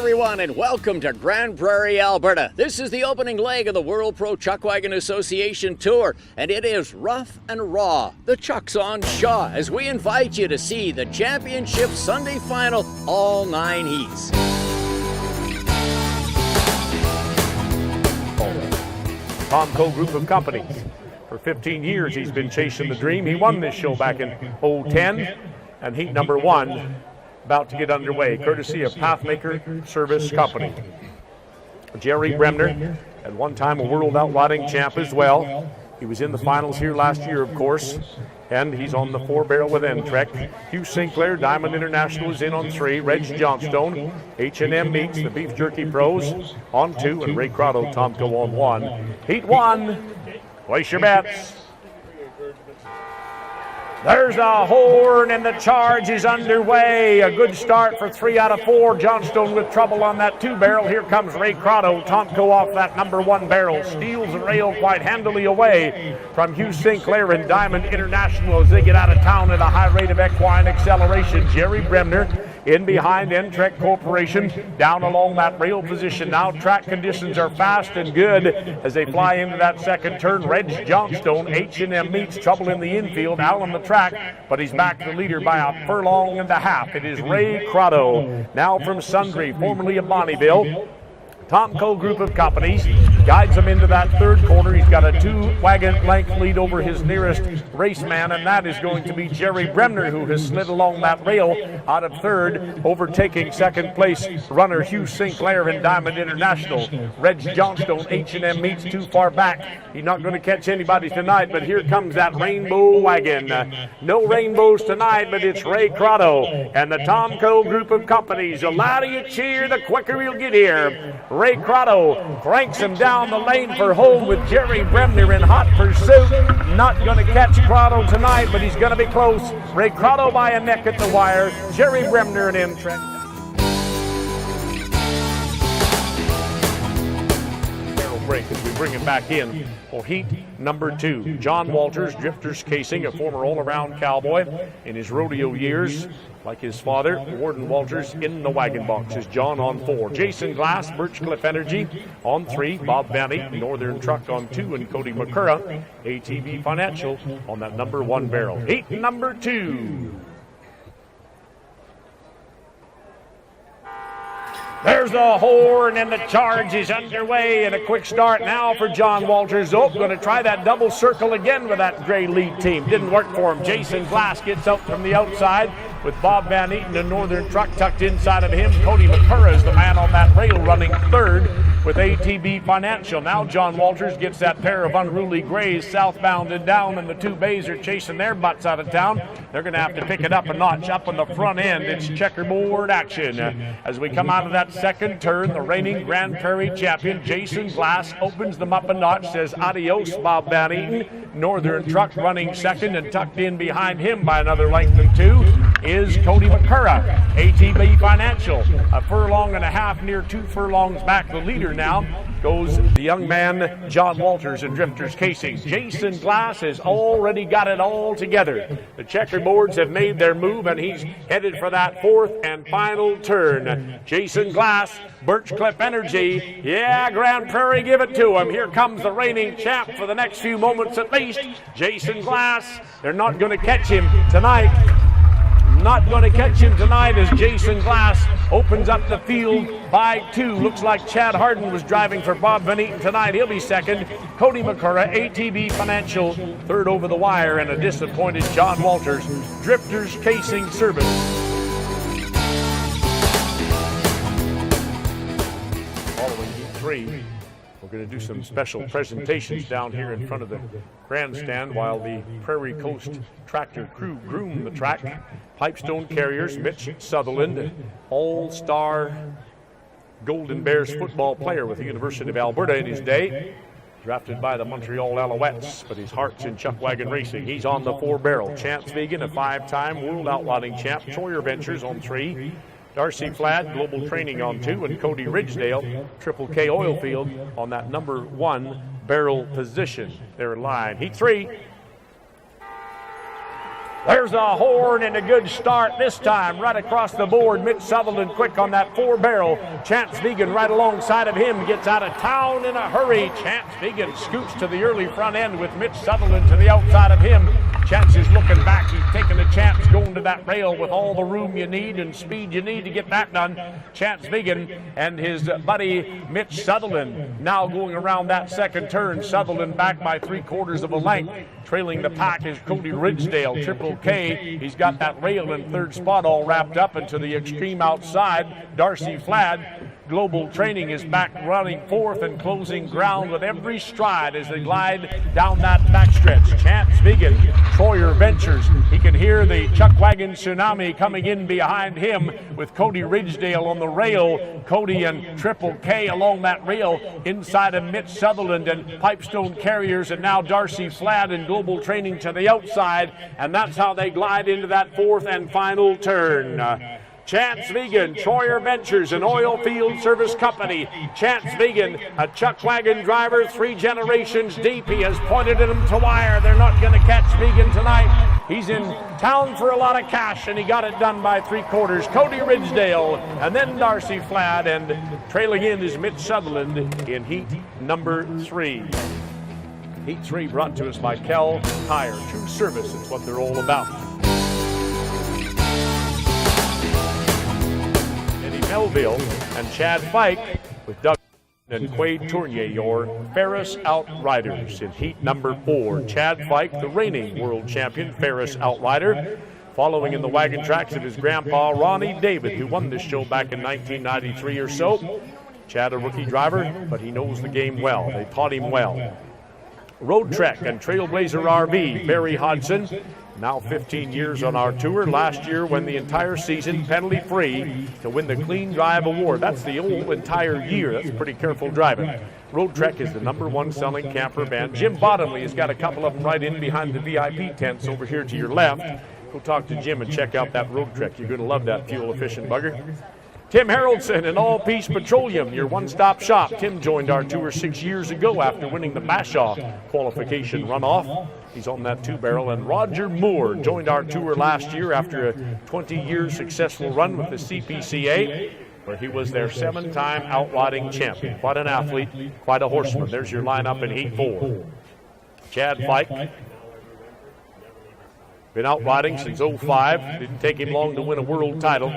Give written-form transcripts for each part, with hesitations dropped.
everyone, and welcome to Grande Prairie, Alberta. This is the opening leg of the World Pro Chuckwagon Association Tour, and it is rough and raw. The Chuck's on Shaw as we invite you to see the championship Sunday final, all 9 heats. Tomco Group of Companies. For 15 years, he's been chasing the dream. He won this show back in 2010, and heat number 1 about to get underway, courtesy of Pathmaker Service Company. Jerry Bremner, at one time a world outriding champ as well. He was in the finals here last year, of course, and he's on the 4-barrel with N-Trek. Hugh Sinclair, Diamond International, is in on 3. Reg Johnstone, H&M Meats, the Beef Jerky Pros, on 2, and Ray Crotto, Tomco on 1. Heat 1, place your bets. There's a horn and the charge is underway. A good start for 3 out of 4. Johnstone with trouble on that 2-barrel. Here comes Ray Crotto. Tomco off that number 1 barrel. Steals the rail quite handily away from Hugh Sinclair and Diamond International as they get out of town at a high rate of equine acceleration. Jerry Bremner in behind N-Trek Corporation, down along that rail position now. Track conditions are fast and good as they fly into that second turn. Reg Johnstone, H&M Meats, trouble in the infield, out on the track, but he's back the leader by a furlong and a half. It is Ray Crotto, now from Sundre, formerly of Bonnyville. Tomco Group of Companies guides him into that third quarter. He's got a 2-wagon length lead over his nearest raceman, and that is going to be Jerry Bremner, who has slid along that rail out of third, overtaking second place runner Hugh Sinclair in Diamond International. Reg Johnstone, H&M Meats, too far back. He's not going to catch anybody tonight, but here comes that rainbow wagon. No rainbows tonight, but it's Ray Crotto and the Tomco Group of Companies. The louder you cheer, the quicker you'll get here. Ray Crotto cranks him down the lane for home with Jerry Bremner in hot pursuit. Not going to catch Crotto tonight, but he's going to be close. Ray Crotto by a neck at the wire. Jerry Bremner and N-Trek. Break as we bring him back in for heat number 2. John Walters, Drifters Casing, a former all-around cowboy in his rodeo years. Like his father, Warden Walters, in the wagon box is John on 4. Jason Glass, Birchcliff Energy on 3. Bob Benny, Northern Truck on 2. And Cody McCurra, ATV Financial, on that number 1 barrel. Heat number 2. There's the horn and the charge is underway, and a quick start now for John Walters. Oh, going to try that double circle again with that gray lead team. Didn't work for him. Jason Glass gets out from the outside with Bob Van Eaton, a Northern Truck tucked inside of him. Cody McCurra is the man on that rail running third with ATB Financial. Now John Walters gets that pair of unruly grays southbound and down, and the 2 bays are chasing their butts out of town. They're going to have to pick it up a notch. Up on the front end, it's checkerboard action. As we come out of that second turn, the reigning Grande Prairie champion, Jason Glass, opens them up a notch, says adios, Bob Van Eaton. Northern Truck running second, and tucked in behind him by another length and 2 is Cody McCurra, ATB Financial. A furlong and a half, near 2 furlongs back. The leader now goes the young man, John Walters in Drifters Casing. Jason Glass has already got it all together. The checkerboards have made their move, and he's headed for that 4th and final turn. Jason Glass, Birchcliff Energy. Yeah, Grande Prairie, give it to him. Here comes the reigning champ for the next few moments at least. Jason Glass. They're not going to catch him tonight. Not going to catch him tonight as Jason Glass opens up the field by 2. Looks like Chad Harden was driving for Bob Van Eaton tonight. He'll be second. Cody McCurra, ATB Financial, third over the wire, and a disappointed John Walters, Drifters Casing Service. Following heat 3, we're going to do some special presentations down here in front of the grandstand while the Prairie Coast tractor crew groom the track. Pipestone Carriers, Mitch Sutherland, all-star Golden Bears football player with the University of Alberta in his day. Drafted by the Montreal Alouettes, but his heart's in chuckwagon racing. He's on the 4-barrel. Chance Vegan, a 5-time world outlotting champ. Troyer Ventures on 3. Darcy Fladd, Global Training on 2, and Cody Ridgedale, Triple K Oilfield on that number 1 barrel position. They're in line. Heat 3. There's a horn and a good start this time right across the board. Mitch Sutherland quick on that 4-barrel. Chance Vegan right alongside of him gets out of town in a hurry. Chance Vegan scoots to the early front end with Mitch Sutherland to the outside of him. Chance is looking back. He's taking a chance going to that rail with all the room you need and speed you need to get that done. Chance Vegan and his buddy Mitch Sutherland now going around that second turn. Sutherland back by 3/4 of a length. Trailing the pack is Cody Ridgedale, Triple K. He's got that rail in third spot all wrapped up, and to the extreme outside, Darcy Flad. Global Training is back running fourth and closing ground with every stride as they glide down that backstretch. Chance Vegan, Troyer Ventures. He can hear the chuck wagon tsunami coming in behind him with Cody Ridgedale on the rail. Cody and Triple K along that rail inside of Mitch Sutherland and Pipestone Carriers, and now Darcy Flad and Global Training to the outside, and that's how they glide into that fourth and final turn. Chance Vegan, Troyer Ventures, an oil field service company. Chance Vegan, a chuck wagon driver, 3 generations deep. He has pointed at them to wire. They're not going to catch Vegan tonight. He's in town for a lot of cash, and he got it done by 3/4. Cody Ridgedale, and then Darcy Flad, and trailing in is Mitch Sutherland in heat number 3. Heat 3 brought to us by Kell Tire. True service, it's what they're all about. Melville and Chad Fike with Doug and Quade Tournier, your Ferris Outriders in heat number 4. Chad Fike, the reigning world champion Ferris Outrider, following in the wagon tracks of his grandpa Ronnie David, who won this show back in 1993 or so. Chad, a rookie driver, but he knows the game well. They taught him well. Road Trek and Trailblazer RV, Barry Hodgson, now 15 years on our tour. Last year won the entire season penalty-free to win the Clean Drive Award. That's the whole entire year. That's pretty careful driving. Road Trek is the #1 selling camper van. Jim Bottomley has got a couple of them right in behind the VIP tents over here to your left. Go talk to Jim and check out that Road Trek. You're going to love that fuel-efficient bugger. Tim Haroldson and All Peace Petroleum, your one-stop shop. Tim joined our tour 6 years ago after winning the Bashaw qualification runoff. He's on that 2-barrel. And Roger Moore joined our tour last year after a 20-year successful run with the CPCA, where he was their 7-time outriding champion. Quite an athlete, quite a horseman. There's your lineup in heat 4. Chad Fike, been outriding since 05. Didn't take him long to win a world title.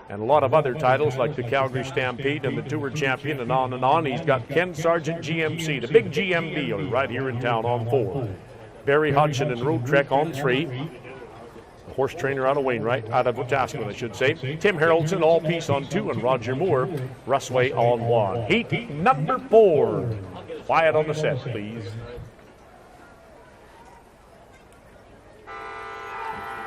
And a lot of other titles like the Calgary Stampede and the Tour Champion and on and on. He's got Ken Sargent GMC, the big GM dealer right here in town on 4. Barry Hodgson and Road Trek on 3. The horse trainer out of Wainwright, out of Wetaskiwin, I should say. Tim Haroldson, All Peace on 2, and Roger Moore, Russway on 1. Heat number 4. Quiet on the set, please.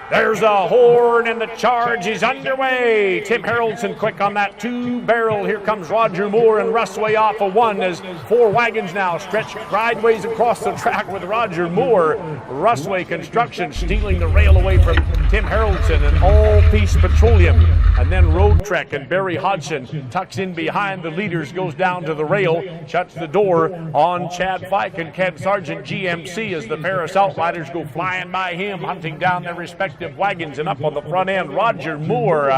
There's a horn and the charge is underway. Tim Haroldson quick on that 2-barrel. Here comes Roger Moore and Russway off of 1 as 4 wagons now stretch sideways across the track with Roger Moore. Russway Construction stealing the rail away from Tim Haroldson and All Peace Petroleum. And then Road Trek and Barry Hodgson tucks in behind the leaders, goes down to the rail, shuts the door on Chad Fike and Ken Sargent GMC as the Ferris Outriders go flying by him, hunting down their respective wagons. And up on the front end, Roger Moore.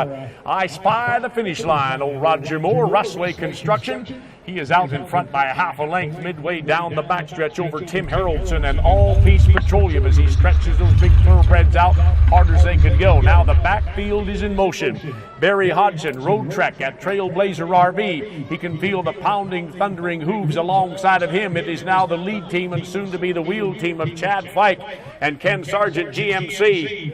I spy the finish line. Old Roger Moore, Russway Construction. He is out in front by a half a length midway down the backstretch over Tim Haroldson and All Peace Petroleum as he stretches those big thoroughbreds out hard as they could go. Now the backfield is in motion. Barry Hodgson, Road Trek at Trailblazer RV. He can feel the pounding, thundering hooves alongside of him. It is now the lead team and soon to be the wheel team of Chad Fike and Ken Sargent GMC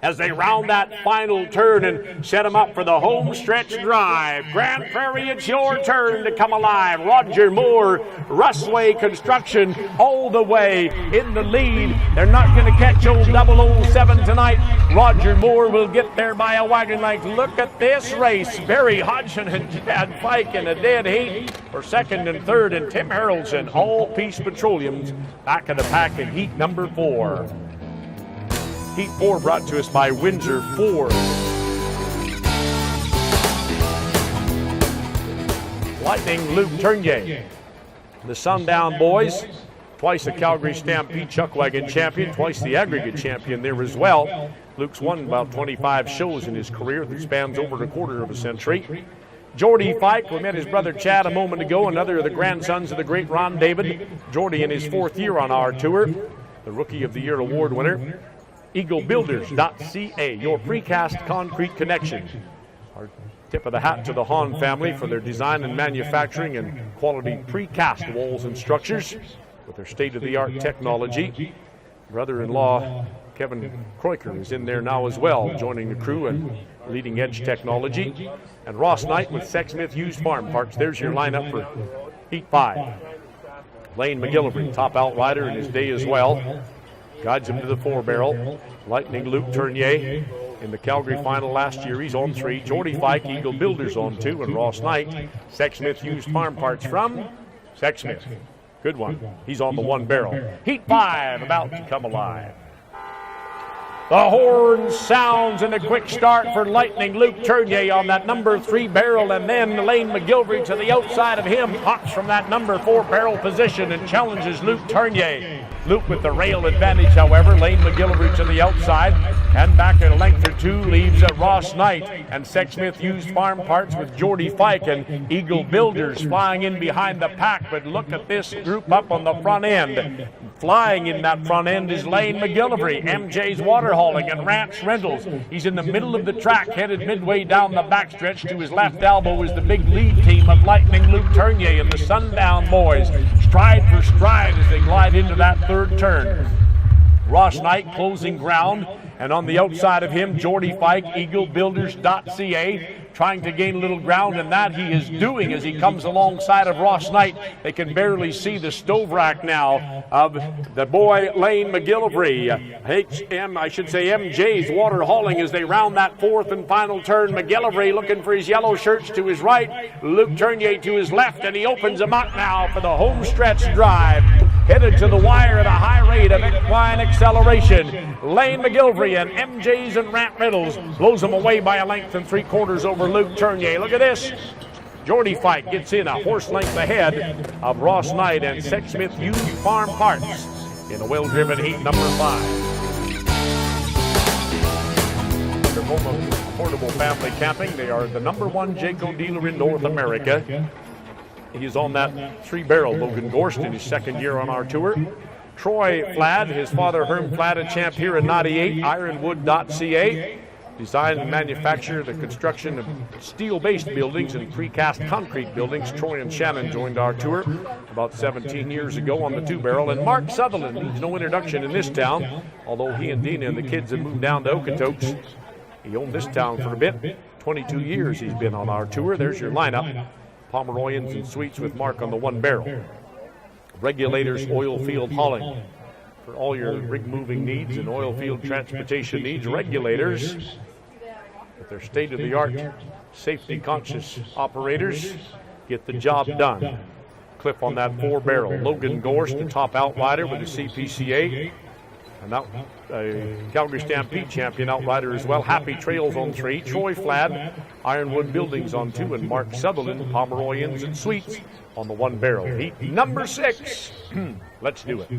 as they round that final turn and set them up for the home stretch drive. Grande Prairie, it's your turn to come alive. Roger Moore, Russway Construction, all the way in the lead. They're not going to catch old 007 tonight. Roger Moore will get there by a wagon length. Look at this race. Barry Hodgson and Chad Fike in a dead heat for second and third, and Tim Haroldson, All Peace Petroleum's back of the pack in heat number 4. Heat 4 brought to us by Windsor Ford. Lightning Luke Tournier. The Sundown Boys twice a Calgary Stampede Chuck Wagon champion, twice the aggregate champion there as well. Luke's won about 25 shows in his career that spans over a quarter of a century. Jordy Fike, we met his brother Chad a moment ago, another of the grandsons of the great Ron David. Jordy in his 4th year on our tour, the Rookie of the Year award winner. EagleBuilders.ca, your precast concrete connection. Our tip of the hat to the Hahn family for their design and manufacturing and quality precast walls and structures with their state-of-the-art technology. Brother-in-law Kevin Kroiker is in there now as well, joining the crew and leading edge technology. And Ross Knight with Sexsmith Used Farm Parts. There's your lineup for Heat 5. Lane McGillivray, top outrider in his day as well. Guides him to the 4-barrel. Lightning Luke Tournier in the Calgary final last year. He's on 3. Jordy Fike, Eagle Builders on 2. And Ross Knight, Sexsmith Used Farm Parts from Sexsmith. Good one. He's on the 1-barrel. Heat 5 about to come alive. The horn sounds and a quick start for Lightning Luke Tournier on that number 3 barrel, and then Lane McGillivray to the outside of him, hops from that number 4 barrel position and challenges Luke Tournier. Luke with the rail advantage, however. Lane McGillivray to the outside, and back a length or 2 leaves Ross Knight and Sexsmith Used Farm Parts with Jordy Fike and Eagle Builders flying in behind the pack. But look at this group up on the front end. Flying in that front end is Lane McGillivray, MJ's Water Hauling, and Ranch Rentals. He's in the middle of the track, headed midway down the backstretch. To his left elbow is the big lead team of Lightning Luke Tournier and the Sundown Boys, stride for stride as they glide into that 3rd turn. Ross Knight closing ground, and on the outside of him, Jordy Fike, EagleBuilders.ca, trying to gain a little ground, and that he is doing as he comes alongside of Ross Knight. They can barely see the stove rack now of the boy Lane McGillivray. MJ's Water Hauling as they round that 4th and final turn. McGillivray looking for his yellow shirts to his right, Luke Tournier to his left, and he opens them up now for the home stretch drive. Headed to the wire at a high rate of equine acceleration. Lane McGillivray and MJ's and Rant Riddles blows them away by a length and 3/4 over Luke Tournier. Look at this. Jordy Fike gets in a horse length ahead of Ross Knight and Sexsmith Used Farm Parts in a well-driven heat number 5. They're home of Affordable Family Camping. They are the number 1 Jayco dealer in North America. He's on that 3-barrel Logan Gorst in his 2nd year on our tour. Troy Flad, his father Herm Flad, a champ here in 98, Ironwood.ca. Design and manufacture the construction of steel-based buildings and precast concrete buildings. Troy and Shannon joined our tour about 17 years ago on the 2-barrel. And Mark Sutherland needs no introduction in this town, although he and Dina and the kids have moved down to Okotoks. He owned this town for a bit. 22 years he's been on our tour. There's your lineup. Pomeroy Inns and Suites with Mark on the 1-barrel. Regulators Oil Field Hauling. For all your rig moving needs and oil field transportation needs, Regulators, with their state-of-the-art safety-conscious operators, get the job done. Cliff on that 4-barrel. Logan Gorst, the top outrider with the CPCA. And now a Calgary Stampede champion outrider as well. Happy Trails on 3. Troy Flad, Ironwood Buildings on 2. And Mark Sutherland, Pomeroy Inns and Suites on the 1-barrel. Heat number 6. Let's do it.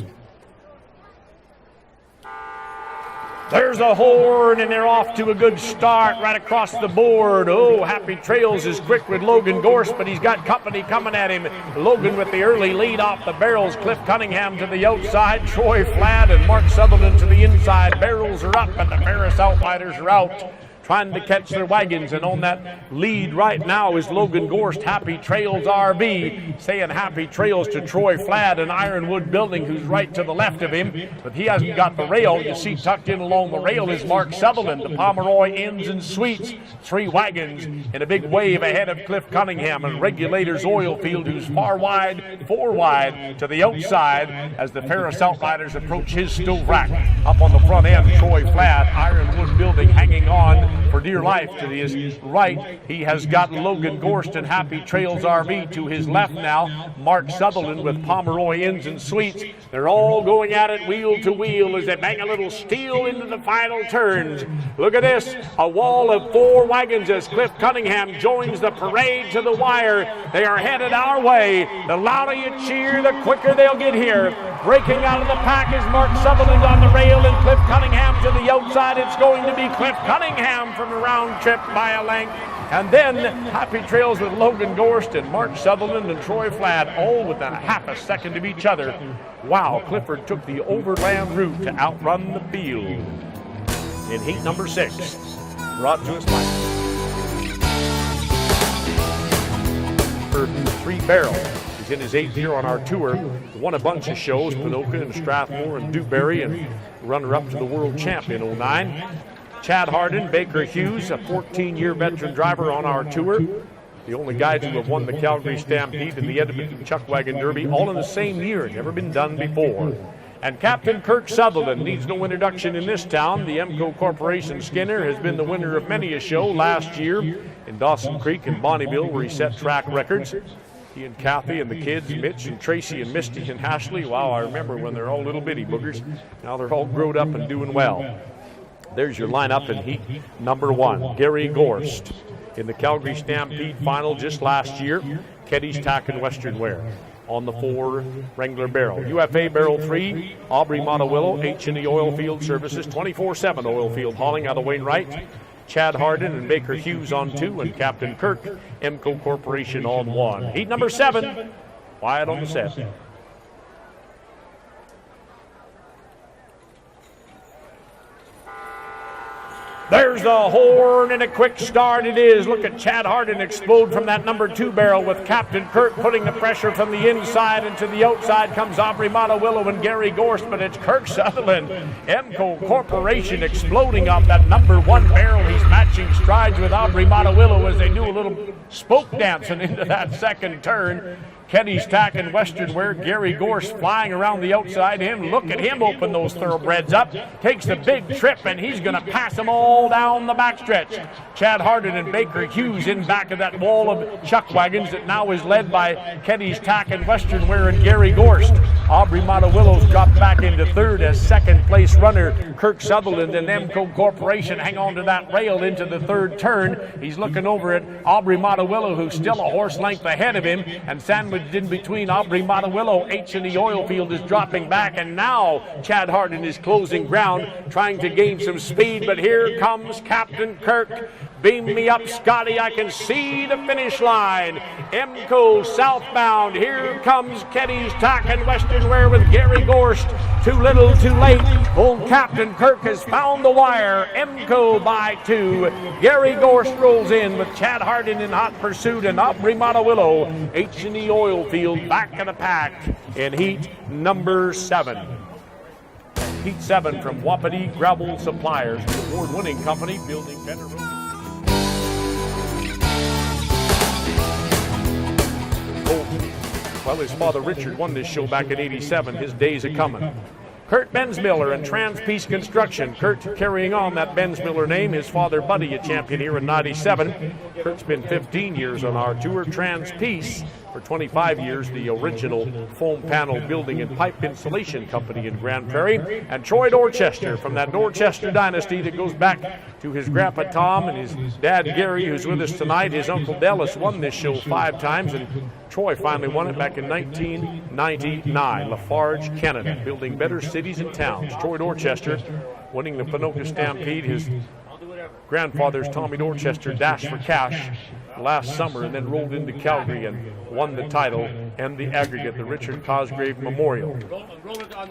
There's a horn, and they're off to a good start right across the board. Oh, Happy Trails is quick with Logan Gorst, but he's got company coming at him. Logan with the early lead off the barrels. Cliff Cunningham to the outside. Troy Flad and Mark Sutherland to the inside. Barrels are up, and the Ferris Outriders are out, trying to catch their wagons. And on that lead right now is Logan Gorst, Happy Trails RV, saying Happy Trails to Troy Flad and Ironwood Building, who's right to the left of him, but he hasn't got the rail. You see tucked in along the rail is Mark Sutherland, the Pomeroy Inns and Suites, 3 wagons in a big wave ahead of Cliff Cunningham and Regulators Oilfield, who's 4 wide to the outside as the Ferris Outriders approach his stove rack. Up on the front end, Troy Flad, Ironwood Building hanging on for dear life to his right. He has got Logan Gorst and Happy Trails RV to his left now. Mark Sutherland with Pomeroy Inns and Suites. They're all going at it wheel to wheel as they bang a little steel into the final turns. Look at this, a wall of 4 wagons as Cliff Cunningham joins the parade to the wire. They are headed our way. The louder you cheer, the quicker they'll get here. Breaking out of the pack is Mark Sutherland on the rail and Cliff Cunningham to the outside. It's going to be Cliff Cunningham from a round trip by a length. And then Happy Trails with Logan Gorst and Mark Sutherland and Troy Fladd, all within a half a second of each other. Wow, Clifford took the overland route to outrun the field. In heat number 6, brought to us by Three Barrel. He's in his 8th year on our tour. Won a bunch of shows, Pinoca and Strathmore and Dewberry, and runner-up to the world champ in 09. Chad Hardin, Baker Hughes, a 14-year veteran driver on our tour. The only guys who have won the Calgary Stampede and the Edmonton Chuck Wagon Derby all in the same year. Never been done before. And Captain Kirk Sutherland needs no introduction in this town. The Emco Corporation Skinner has been the winner of many a show last year in Dawson Creek and Bonnyville, where he set track records. He and Kathy and the kids, Mitch and Tracy and Misty and Ashley, wow, I remember when they're all little bitty boogers. Now they're all grown up and doing well. There's your lineup in heat number 1. Gary Gorst in the Calgary Stampede final just last year. Keddy's Tack and Western Wear. On the 4, Wrangler Barrel. UFA Barrel 3, Aubrey Montewillo, H&E Oil Field Services, 24/7 oil field hauling out of Wainwright. Chad Hardin and Baker Hughes on 2, and Captain Kirk, Emco Corporation on 1. Heat number 7, Wyatt on the set. There's the horn and a quick start it is. Look at Chad Hardin explode from that number 2 barrel with Captain Kirk putting the pressure from the inside, and to the outside comes Aubrey Montewillo and Gary Gorst, but it's Kirk Sutherland. Emco Corporation exploding off that number 1 barrel. He's matching strides with Aubrey Montewillo as they do a little spoke dancing into that second turn. Keddy's Tack and Western Wear, Gary Gorst flying around the outside. Look at him open those thoroughbreds up. Takes the big trip, and he's going to pass them all down the backstretch. Chad Hardin and Baker Hughes in back of that wall of chuck wagons that now is led by Keddy's Tack and Western Wear and Gary Gorst. Aubrey Montewillo's dropped back into 3rd as second place runner. Kirk Sutherland and Emco Corporation hang on to that rail into the 3rd turn. He's looking over at Aubrey Montewillo, who's still a horse length ahead of him, and sandwiched in between Aubrey Montewillo. H&E Oil Field is dropping back, and now Chad Hardin is closing ground, trying to gain some speed, but here comes Captain Kirk. Beam me up, Scotty, I can see the finish line. Emco southbound, here comes Keddy's Tack and Western Wear with Gary Gorst. Too little, too late. Old Captain Kirk has found the wire. Emco by 2. Gary Gorst rolls in with Chad Hardin in hot pursuit, and Aubrey Montewillo. H&E Oil Field back in the pack in heat number 7. Heat 7 from Wapiti Gravel Suppliers, the award-winning company building better roads. Well, his father Richard won this show back in '87. His days are coming. Kurt Bensmiller and Trans-Peace Construction. Kurt carrying on that Bensmiller name. His father Buddy, a champion here in '97. Kurt's been 15 years on our tour. Trans-Peace for 25 years, the original foam panel building and pipe insulation company in Grande Prairie. And Troy Dorchester from that Dorchester dynasty that goes back to his grandpa Tom and his dad Gary, who's with us tonight. His uncle Dallas won this show 5 times, and Troy finally won it back in 1999. Lafarge, Canada, building better cities and towns. Troy Dorchester winning the Pinoca Stampede. His grandfather's Tommy Dorchester dashed for cash last summer and then rolled into Calgary and won the title and the aggregate, the Richard Cosgrave Memorial.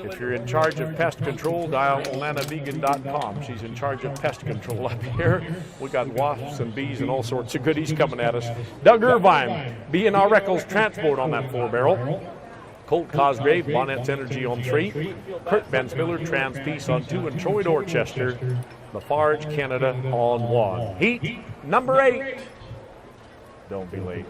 If you're in charge of pest control, dial alanavegan.com. She's in charge of pest control up here. We got wasps and bees and all sorts of goodies coming at us. Doug Irvine, B&R Eccles Transport on that 4-barrel. Colt Cosgrave, Bonnet's Energy on 3. Kurt Bensmiller, Trans-Peace on 2. And Troy Dorchester, Lafarge, Canada on 1. Heat number 8. Don't be late.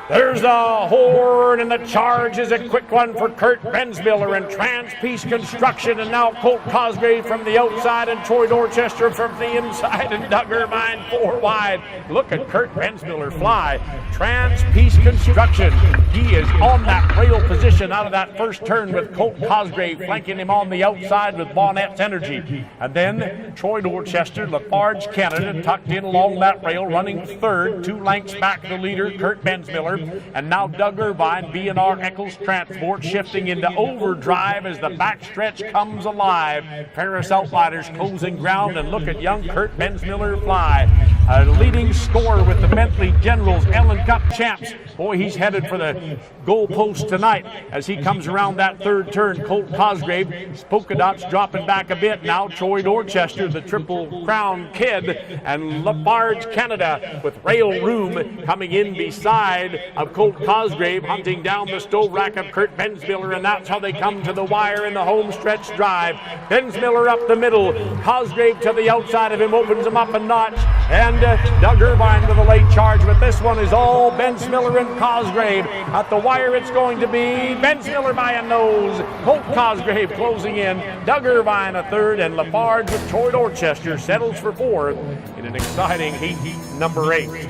There's the horn, and the charge is a quick one for Kurt Bensmiller and Trans-Piece Construction, and now Colt Cosgrave from the outside and Troy Dorchester from the inside, and Doug Irvine 4 wide. Look at Kurt Bensmiller fly. Trans-Piece Construction. He is on that rail position out of that first turn with Colt Cosgrave flanking him on the outside with Bonnet's Energy. And then Troy Dorchester, Lafarge, Canada, tucked in along that rail, running third, 2 lengths back the leader, Kurt Bensmiller. And now Doug Irvine, B&R Eccles Transport, shifting into overdrive as the backstretch comes alive. Paris Outriders closing ground, and look at young Kurt Bensmiller fly. A leading scorer with the Bentley Generals, Ellen Cup champs. Boy, he's headed for the goalpost tonight as he comes around that third turn. Colt Cosgrave, polka dots dropping back a bit. Now Troy Dorchester, the Triple Crown kid, and Lafarge, Canada, with rail room coming in beside of Colt Cosgrave, hunting down the stove rack of Kurt Bensmiller, and that's how they come to the wire in the home stretch drive. Bensmiller up the middle, Cosgrave to the outside of him, opens him up a notch, and Doug Irvine with a late charge, but this one is all Bensmiller and Cosgrave. At the wire it's going to be Bensmiller by a nose, Colt Cosgrave closing in, Doug Irvine a third, and Lafarge with Troy Dorchester settles for fourth in an exciting heat number 8.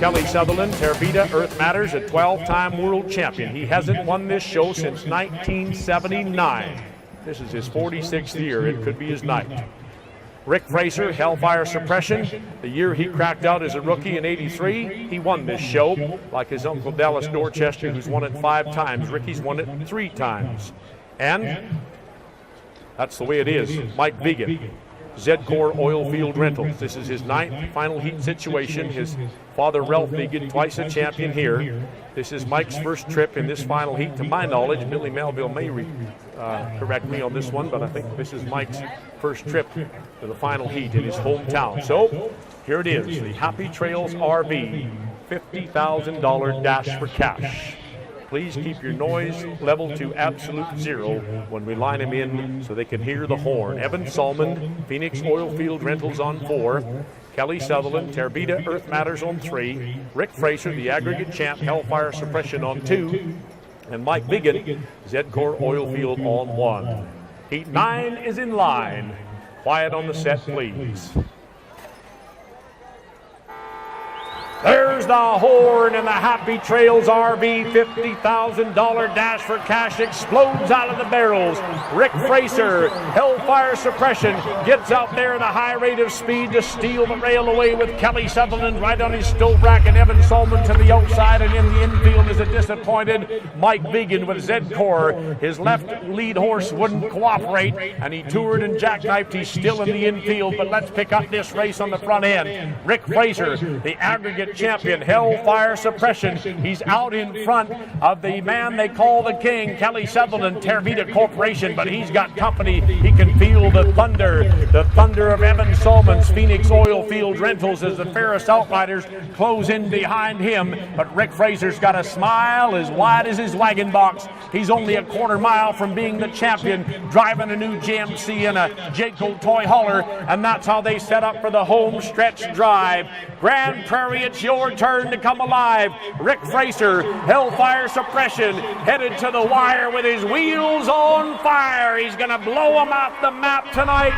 Kelly Sutherland, Tervita Earth Matters, a 12-time world champion. He hasn't won this show since 1979. This is his 46th year. It could be his night. Rick Fraser, Hellfire Suppression. The year he cracked out as a rookie in '83, he won this show. Like his uncle Dallas Dorchester, who's won it 5 times. Ricky's won it 3 times. And that's the way it is. Mike Vegan, Zedcor Oilfield Rentals. This is his 9th final heat situation. His father, Ralph Vegan, twice a champion here. This is Mike's first trip in this final heat, to my knowledge. Billy Melville may correct me on this one, but I think this is Mike's first trip to the final heat in his hometown. So here it is, the Happy Trails RV $50,000 dash for cash. Please keep your noise level to absolute 0 when we line them in so they can hear the horn. Evan Salmon, Phoenix Oilfield Rentals on 4. Kelly Sutherland, Tervita Earth Matters on 3. Rick Fraser, the aggregate champ, Hellfire Suppression on 2. And Mike Vegan, Zedcor Oilfield on 1. Heat 9 is in line. Quiet on the set, please. There's the horn, and the Happy Trails RV $50,000 dash for cash explodes out of the barrels. Rick Fraser, Hellfire Suppression, gets out there at a high rate of speed to steal the rail away with Kelly Sutherland right on his stove rack, and Evan Salmon to the outside, and in the infield is a disappointed Mike Vegan with Zedcor. His left lead horse wouldn't cooperate, and he toured and jackknifed. He's still in the infield, but let's pick up this race on the front end. Rick Fraser, the aggregate champion, Hellfire Suppression. He's out in front of the man they call the king, Kelly Sutherland, Tervita Corporation, but he's got company. He can feel the thunder of Evan Salmon's Phoenix Oilfield Rentals as the Ferris Outriders close in behind him. But Rick Fraser's got a smile as wide as his wagon box. He's only a quarter mile from being the champion, driving a new GMC and a Jayco toy hauler, and that's how they set up for the home stretch drive. Grande Prairie, it's your turn to come alive. Rick Fraser, Hellfire Suppression, headed to the wire with his wheels on fire. He's going to blow them off the map tonight.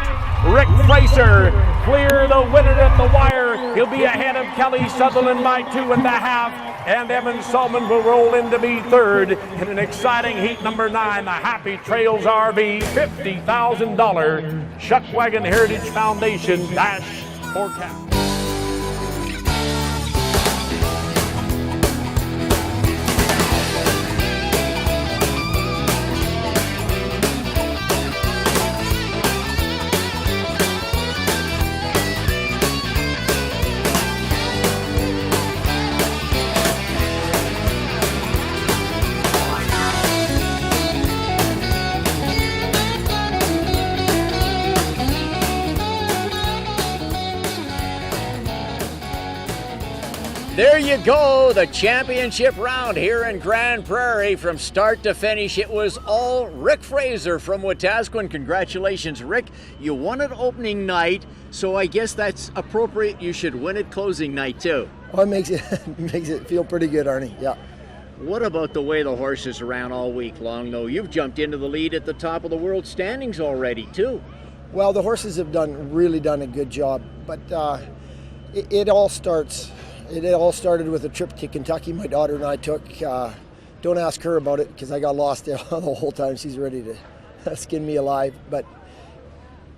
Rick Fraser, clear the winner at the wire. He'll be ahead of Kelly Sutherland by 2.5, and Evan Salmon will roll in to be third in an exciting heat number 9, the Happy Trails RV $50,000 Shuckwagon Heritage Foundation dash for cash. There you go, the championship round here in Grande Prairie. From start to finish, it was all Rick Fraser from Wetaskiwin. Congratulations, Rick. You won it opening night, so I guess that's appropriate. You should win it closing night, too. Well, it makes it feel pretty good, Arnie, yeah. What about the way the horses ran all week long, though? You've jumped into the lead at the top of the world standings already, too. Well, the horses have really done a good job, but it all started with a trip to Kentucky my daughter and I took. Don't ask her about it because I got lost there the whole time. She's ready to skin me alive. But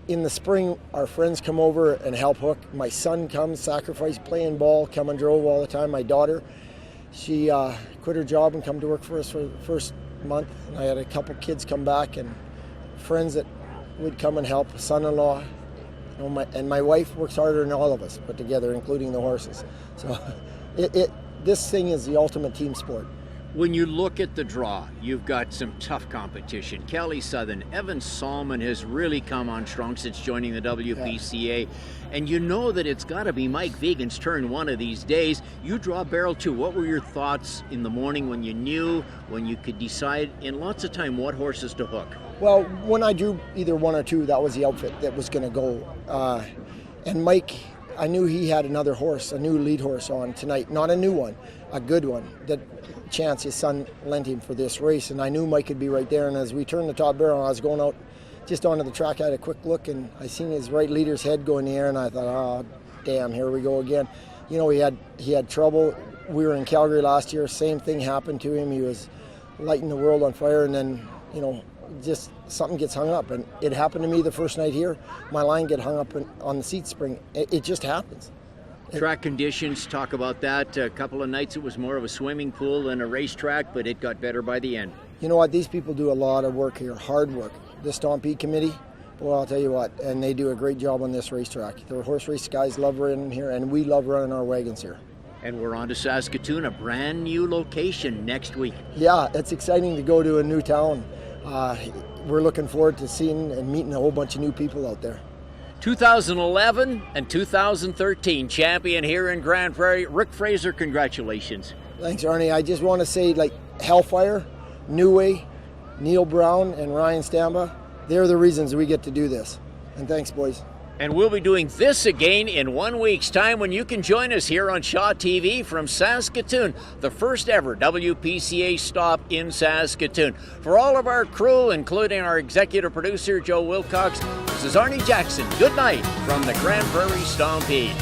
in the spring, our friends come over and help hook. My son comes, sacrifice, playing ball, come and drove all the time. My daughter, she quit her job and come to work for us for the first month. And I had a couple kids come back and friends that would come and help, son-in-law. You know, and my wife works harder than all of us put together, including the horses. So this thing is the ultimate team sport. When you look at the draw, you've got some tough competition. Kelly Southern, Evan Salmon has really come on strong since joining the WPCA. Yeah. And you know that it's got to be Mike Vegan's turn one of these days. You draw barrel too. What were your thoughts in the morning when you knew, when you could decide in lots of time what horses to hook? Well, when I drew either one or two, that was the outfit that was going to go. And Mike, I knew he had another horse, a new lead horse on tonight. Not a new one, a good one that Chance, his son, lent him for this race. And I knew Mike would be right there. And as we turned the top barrel, I was going out just onto the track. I had a quick look and I seen his right leader's head go in the air. And I thought, oh, damn, here we go again. You know, he had trouble. We were in Calgary last year. Same thing happened to him. He was lighting the world on fire. And then, you know, just something gets hung up, and it happened to me the first night here. My line get hung up on the seat spring. It just happens. Track conditions, talk about that. A couple of nights it was more of a swimming pool than a racetrack, but it got better by the end. You know what? These people do a lot of work here, hard work. The Stompede Committee, well, I'll tell you what, and they do a great job on this racetrack. The horse race guys love running here, and we love running our wagons here. And we're on to Saskatoon, a brand new location next week. Yeah, it's exciting to go to a new town. We're looking forward to seeing and meeting a whole bunch of new people out there. 2011 and 2013 champion here in Grande Prairie. Rick Fraser, congratulations. Thanks, Arnie. I just want to say, like, Hellfire, New Way, Neil Brown, and Ryan Stamba, they're the reasons we get to do this. And thanks, boys. And we'll be doing this again in 1 week's time when you can join us here on Shaw TV from Saskatoon, the first ever WPCA stop in Saskatoon. For all of our crew, including our executive producer, Joe Wilcox, this is Arnie Jackson. Good night from the Grande Prairie Stompede.